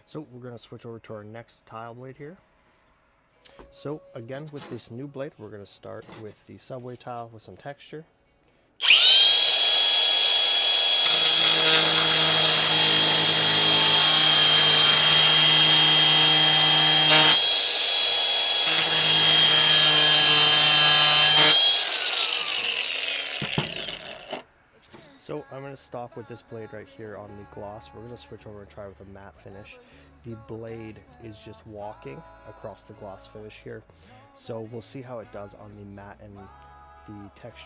So we're going to switch over to our next tile blade here. So again, with this new blade, we're going to start with the subway tile with some texture. So I'm going to stop with this blade right here on the gloss. We're going to switch over and try with a matte finish. The blade is just walking across the gloss finish here. So we'll see how it does on the matte and the texture.